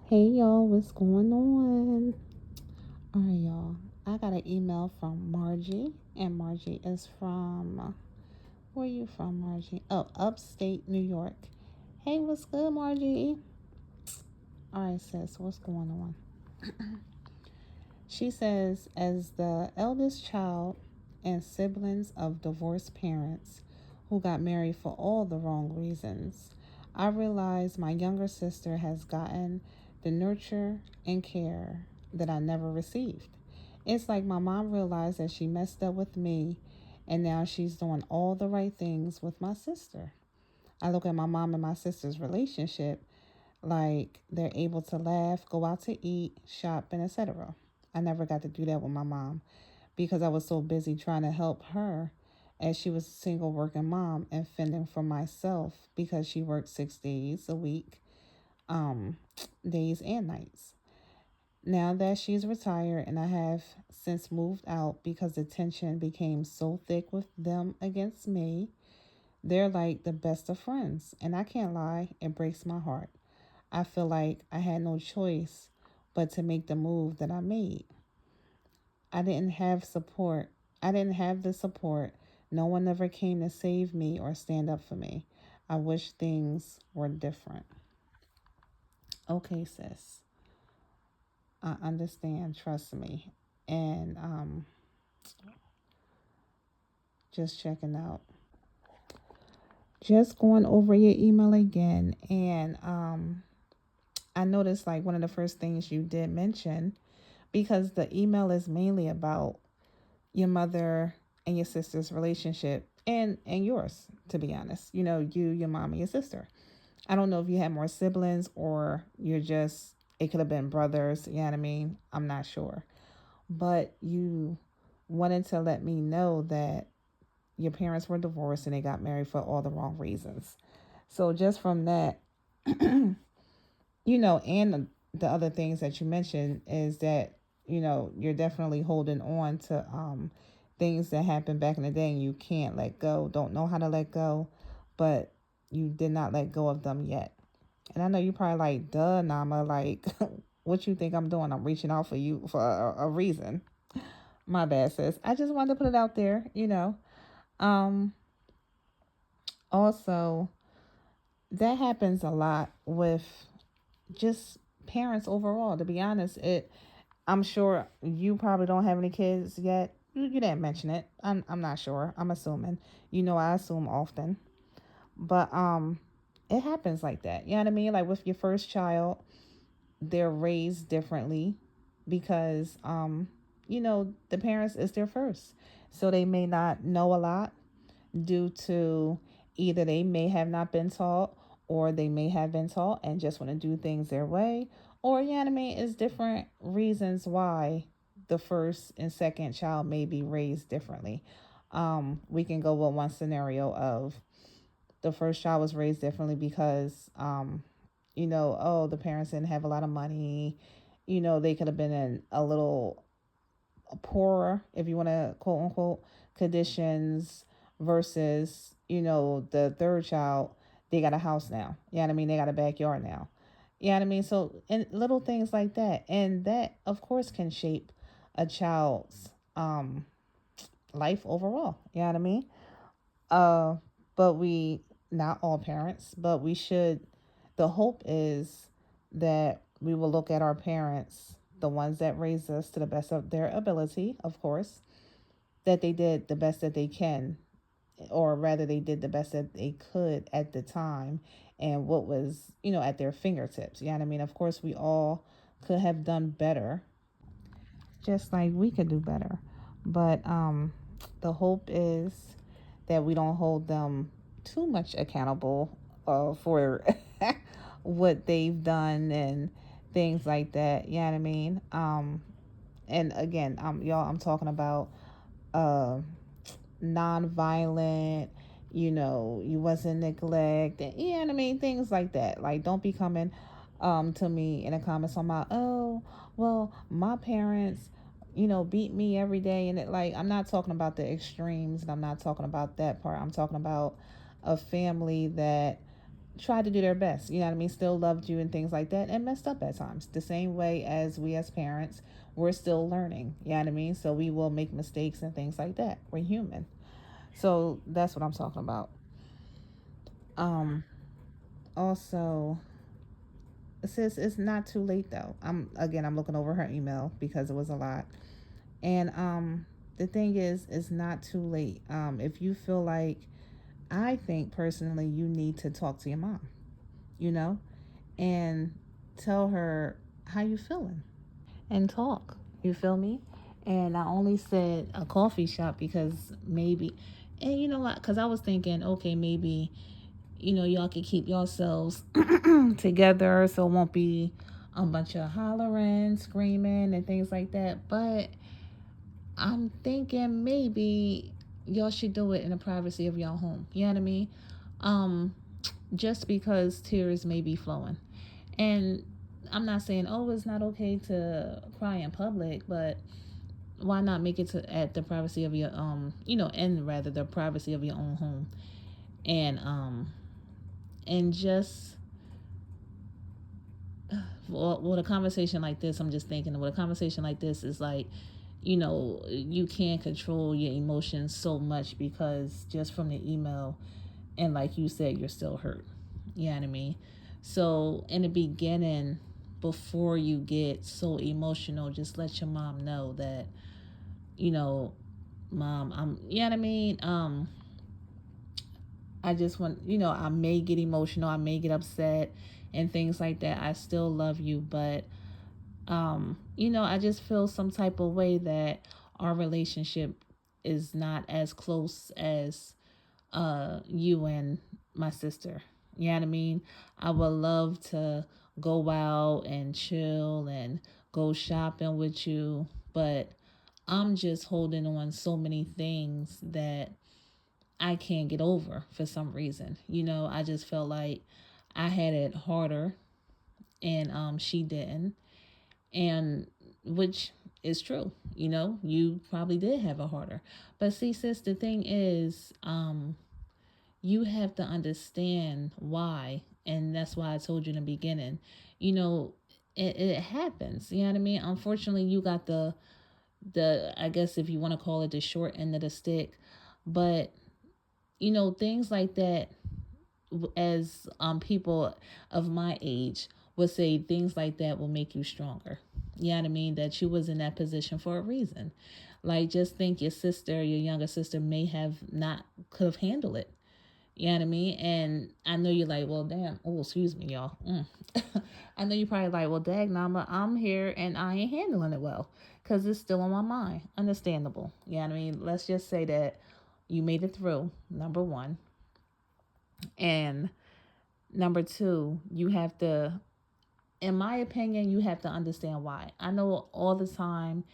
Hey y'all, what's going on? All right, y'all. I got an email from Margie, and Margie is from where are you from, Margie? Oh, upstate New York. Hey, what's good, Margie? All right, sis, what's going on? She says, as the eldest child and siblings of divorced parents who got married for all the wrong reasons, I realize my younger sister has gotten the nurture and care that I never received. It's like my mom realized that she messed up with me, and now she's doing all the right things with my sister. I look at my mom and my sister's relationship like they're able to laugh, go out to eat, shop, and etc. I never got to do that with my mom because I was so busy trying to help her as she was a single working mom and fending for myself because she worked 6 days a week, um, days and nights. Now that she's retired and I have since moved out because the tension became so thick with them against me, they're like the best of friends. And I can't lie, it breaks my heart. I feel like I had no choice but to make the move that I made. I didn't have support. I didn't have the support. No one ever came to save me or stand up for me. I wish things were different. Okay, sis. I understand. Trust me. And just checking out. Just going over your email again. And I noticed like one of the first things you did mention, because the email is mainly about your mother and your sister's relationship and yours, to be honest. You know, you, your mom, and your sister. I don't know if you had more siblings or you're just, it could have been brothers. You know what I mean? I'm not sure. But you wanted to let me know that your parents were divorced and they got married for all the wrong reasons. So just from that, and the other things that you mentioned is that, you're definitely holding on to things that happened back in the day and you can't let go, don't know how to let go, but you did not let go of them yet. And I know you probably like, duh, Nama, like, what you think I'm doing? I'm reaching out for you for a reason. My bad, sis. I just wanted to put it out there. Um, Also, that happens a lot with just parents overall. To be honest, I'm sure you probably don't have any kids yet. You didn't mention it. I'm not sure. I'm assuming. I assume often. But it happens like that. You know what I mean? Like with your first child, they're raised differently because the parents is their first. So they may not know a lot due to either they may have not been taught or they may have been taught and just want to do things their way, or you know what I mean, it's different reasons why the first and second child may be raised differently. We can go with one scenario of the first child was raised differently because oh, the parents didn't have a lot of money. They could have been in a little poorer, if you want to quote unquote, conditions versus, the third child, they got a house now. You know what I mean? They got a backyard now. You know what I mean? So, and little things like that. And that, of course, can shape a child's life overall. You know what I mean? Uh, but not all parents, but we should, the hope is that we will look at our parents, the ones that raised us to the best of their ability, of course, that they did the best that they can, or rather, they did the best that they could at the time and what was, at their fingertips. You know what I mean? Of course, we all could have done better, just like we could do better. But the hope is that we don't hold them too much accountable for what they've done and things like that. You know what I mean? And again, y'all, I'm talking about uh, non-violent. You wasn't neglected. You know what I mean? Things like that. Like, don't be coming to me in the comments on my, oh, well, my parents, beat me every day. And I'm not talking about the extremes and I'm not talking about that part. I'm talking about a family that tried to do their best, you know what I mean, still loved you and things like that, and messed up at times. The same way as we as parents, we're still learning, you know what I mean? So we will make mistakes and things like that. We're human. So that's what I'm talking about. Um Also, sis, it's not too late though. I'm looking over her email because it was a lot. And the thing is, it's not too late. If you feel like, I think personally you need to talk to your mom, you know, and tell her how you feeling and talk. You feel me? And I only said a coffee shop because maybe, and you know what? Because I was thinking, okay, maybe, y'all can keep yourselves together so it won't be a bunch of hollering, screaming, and things like that. But I'm thinking maybe y'all should do it in the privacy of your home. You know what I mean? Um, just because tears may be flowing. And I'm not saying, oh, it's not okay to cry in public, but why not make it to at the privacy of your and rather the privacy of your own home, and just with a conversation like this, I'm just thinking with a conversation like this is like, you can't control your emotions so much because just from the email, and like you said, you're still hurt. You know what I mean? So in the beginning, before you get so emotional, just let your mom know that, you know, mom, you know what I mean? I just want, I may get emotional, I may get upset and things like that. I still love you, but I just feel some type of way that our relationship is not as close as you and my sister. You know what I mean? I would love to go out and chill and go shopping with you, but I'm just holding on so many things that I can't get over for some reason. I just felt like I had it harder and she didn't. And which is true. You probably did have it harder. But see, sis, the thing is, you have to understand why, and that's why I told you in the beginning. You know, it happens. You know what I mean? Unfortunately, you got the I guess if you want to call it the short end of the stick, but things like that, as people of my age would say, things like that will make you stronger. You know what I mean? That you was in that position for a reason. Like, just think your sister, your younger sister, may have not could have handled it. You know what I mean? And I know you're like, well, damn. Oh, excuse me, y'all. I know you're probably like, well, dag, Nama, I'm here and I ain't handling it well because it's still on my mind. Understandable. You know what I mean? Let's just say that you made it through, number one. And number two, you have to, in my opinion, you have to understand why. I know all the time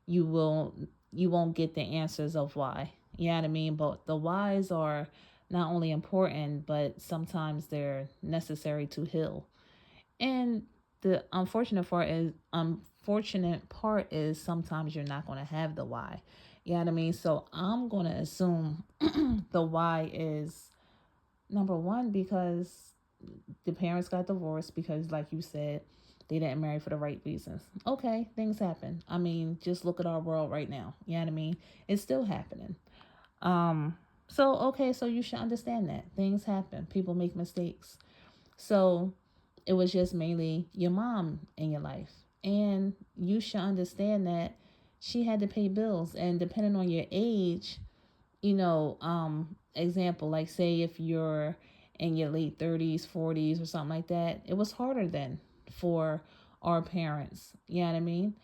you will you won't get the answers of why. You know what I mean? But the whys are not only important, but sometimes they're necessary to heal. And the unfortunate part is sometimes you're not going to have the why. You know what I mean? So I'm going to assume the why is number one because the parents got divorced because, like you said, they didn't marry for the right reasons. Okay, things happen. I mean, just look at our world right now. You know what I mean? It's still happening. Um, so you should understand that things happen. People make mistakes. So it was just mainly your mom in your life, and you should understand that she had to pay bills, and depending on your age, example, like say if you're in your late 30s, 40s, or something like that, it was harder then for our parents. You know what I mean?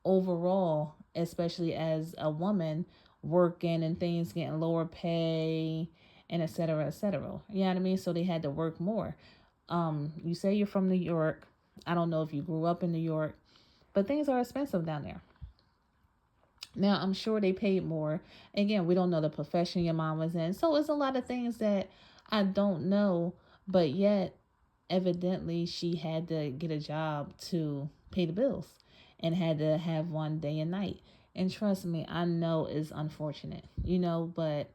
Overall, especially as a woman working and things getting lower pay and et cetera, et cetera. You know what I mean? So they had to work more. You say you're from New York. I don't know if you grew up in New York, but things are expensive down there. Now, I'm sure they paid more. Again, we don't know the profession your mom was in. So it's a lot of things that I don't know, but yet, evidently, she had to get a job to pay the bills and had to have one day and night. And trust me, I know it's unfortunate, but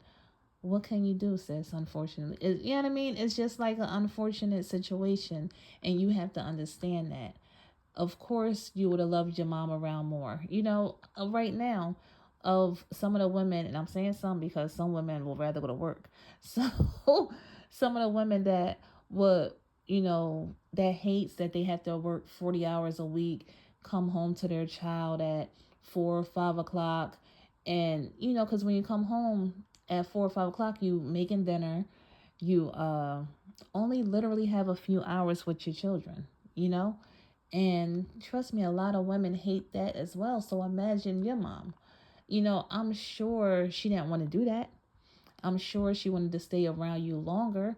What can you do, sis? Unfortunately, you know what I mean. It's just like an unfortunate situation, and you have to understand that. Of course, you would have loved your mom around more. Right now, of some of the women, and I'm saying some because some women will rather go to work. So, some of the women that would, that hates that they have to work 40 hours a week, come home to their child at 4 or 5 o'clock. And, because when you come home at 4 or 5 o'clock, you making dinner, you only literally have a few hours with your children, you know? And trust me, a lot of women hate that as well. So imagine your mom. I'm sure she didn't want to do that. I'm sure she wanted to stay around you longer.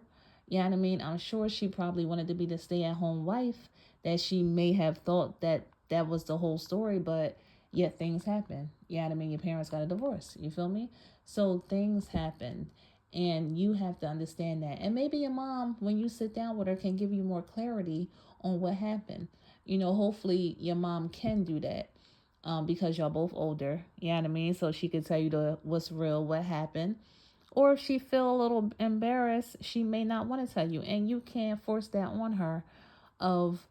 You know what I mean? I'm sure she probably wanted to be the stay at home wife that she may have thought that that was the whole story, but yet things happen. You know what I mean? Your parents got a divorce. You feel me? So things happen. And you have to understand that. And maybe your mom, when you sit down with her, can give you more clarity on what happened. Hopefully your mom can do that, because y'all both older. You know what I mean? So she could tell you what's real, what happened. Or if she feel a little embarrassed, she may not want to tell you. And you can't force that on her of,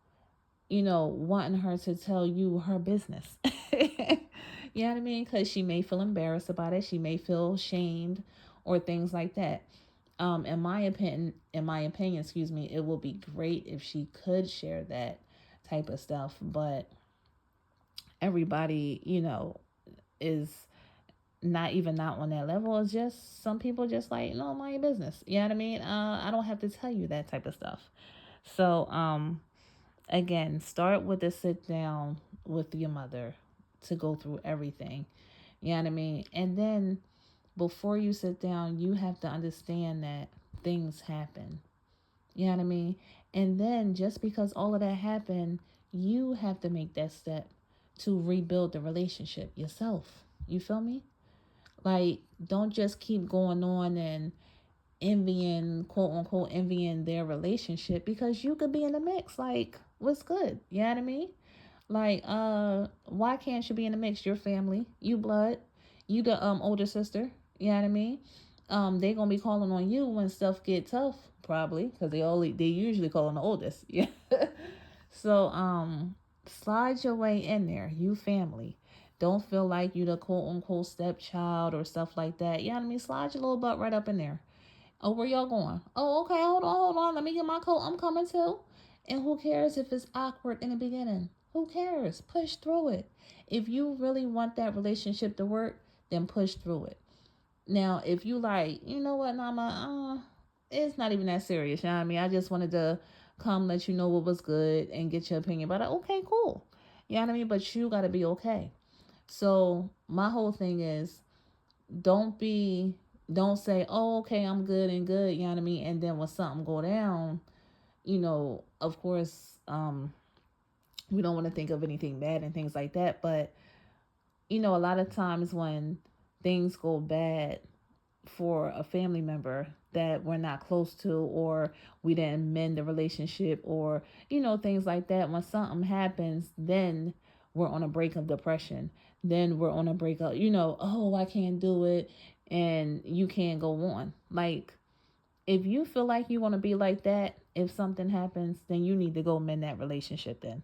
wanting her to tell you her business. You know what I mean? Because she may feel embarrassed about it. She may feel shamed or things like that. In my opinion, excuse me, it would be great if she could share that type of stuff. But everybody, is not on that level. It's just some people just like, no, mind your business. You know what I mean? I don't have to tell you that type of stuff. So, again, start with the sit down with your mother to go through everything. You know what I mean? And then before you sit down, you have to understand that things happen. You know what I mean? And then just because all of that happened, you have to make that step to rebuild the relationship yourself. You feel me? Like, don't just keep going on and envying, quote unquote, envying their relationship, because you could be in the mix. Like, what's good? You know what I mean? Like, why can't you be in the mix? Your family, you blood, you the older sister. You know what I mean? They gonna be calling on you when stuff get tough, probably, because they usually call on the oldest. Yeah. So, slide your way in there. You family. Don't feel like you the quote unquote stepchild or stuff like that. You know what I mean? Slide your little butt right up in there. Oh, where y'all going? Oh, okay, hold on. Let me get my coat. I'm coming too. And who cares if it's awkward in the beginning? Who cares? Push through it. If you really want that relationship to work, then push through it. Now, if you like, you know what, Nama, it's not even that serious. You know what I mean? I just wanted to come let you know what was good and get your opinion. But okay, cool. You know what I mean? But you got to be okay. So my whole thing is, don't be don't say, oh, okay, I'm good and good, you know what I mean? And then when something go down, of course, we don't want to think of anything bad and things like that. But, a lot of times when things go bad for a family member that we're not close to, or we didn't mend the relationship, or, things like that, when something happens, then we're on a break of depression. Then we're on a break of, oh, I can't do it. And you can't go on. Like, if you feel like you want to be like that, if something happens, then you need to go mend that relationship then.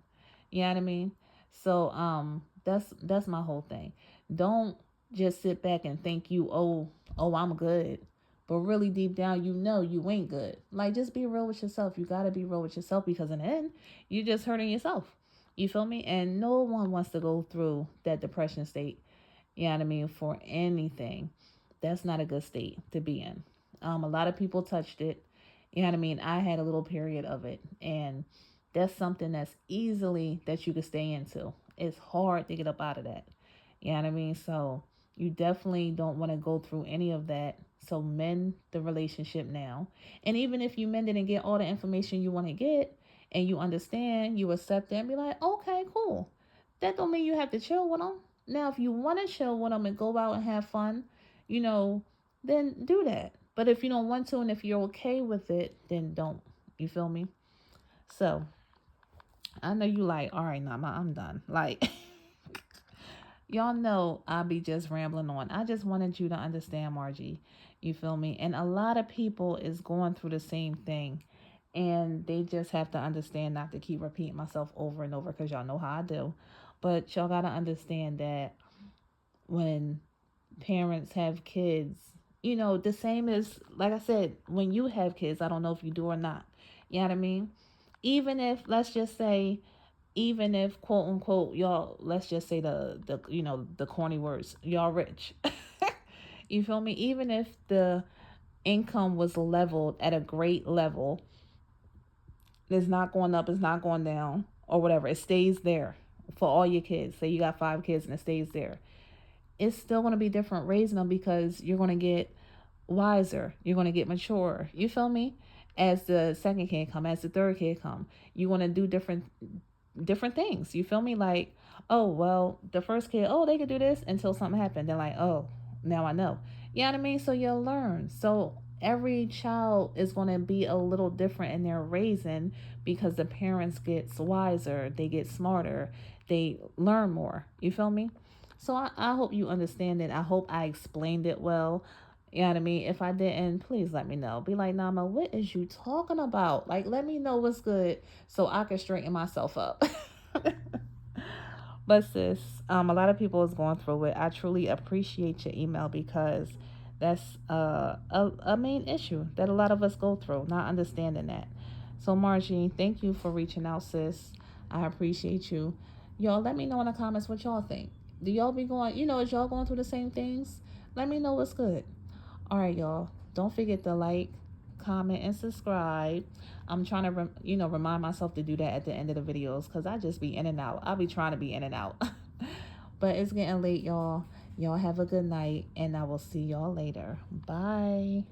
You know what I mean? So that's my whole thing. Don't just sit back and think I'm good. But really deep down you ain't good. Like, just be real with yourself. You gotta be real with yourself, because in the end, you just hurting yourself. You feel me? And no one wants to go through that depression state. You know what I mean? For anything. That's not a good state to be in. A lot of people touched it. You know what I mean? I had a little period of it. And that's something that's easily that you could stay into. It's hard to get up out of that. You know what I mean? So you definitely don't want to go through any of that. So mend the relationship now. And even if you mend it and get all the information you want to get, and you understand, you accept it and be like, okay, cool. That don't mean you have to chill with them. Now, if you want to chill with them and go out and have fun, you know, then do that. But if you don't want to, and if you're okay with it, then don't. You feel me? So I know you like, all right, Nama, I'm done. Like, Y'all know I'll be just rambling on. I just wanted you to understand, Margie. You feel me? And a lot of people is going through the same thing. And they just have to understand not to keep repeating myself over and over because y'all know how I do. But y'all got to understand that when parents have kids, the same as, like I said, when you have kids, I don't know if you do or not. You know what I mean? Even if, let's just say, even if quote unquote y'all, let's just say the corny words, y'all rich. You feel me? Even if the income was leveled at a great level, it's not going up, it's not going down, or whatever, it stays there for all your kids. Say you got 5 kids and it stays there, it's still going to be different raising them because you're going to get wiser, you're going to get mature. You feel me? As the second kid come, as the third kid come, you want to do different things. You feel me? Like, oh well, the first kid, oh, they could do this until something happened. They're like, oh, now I know. You know what I mean? So you'll learn. So every child is going to be a little different in their raising because the parents gets wiser, they get smarter, they learn more. You feel me? So I hope you understand it. I hope I explained it well. You know what I mean? If I didn't, please let me know. Be like, Nama, what is you talking about? Like, let me know what's good so I can straighten myself up. But sis, a lot of people is going through it. I truly appreciate your email because that's a main issue that a lot of us go through, not understanding that. So Margie, thank you for reaching out, sis. I appreciate you. Y'all, let me know in the comments what y'all think. Do y'all be going, is y'all going through the same things? Let me know what's good. All right, y'all. Don't forget to like, comment, and subscribe. I'm trying to, remind myself to do that at the end of the videos because I just be in and out. I'll be trying to be in and out. But it's getting late, y'all. Y'all have a good night, and I will see y'all later. Bye.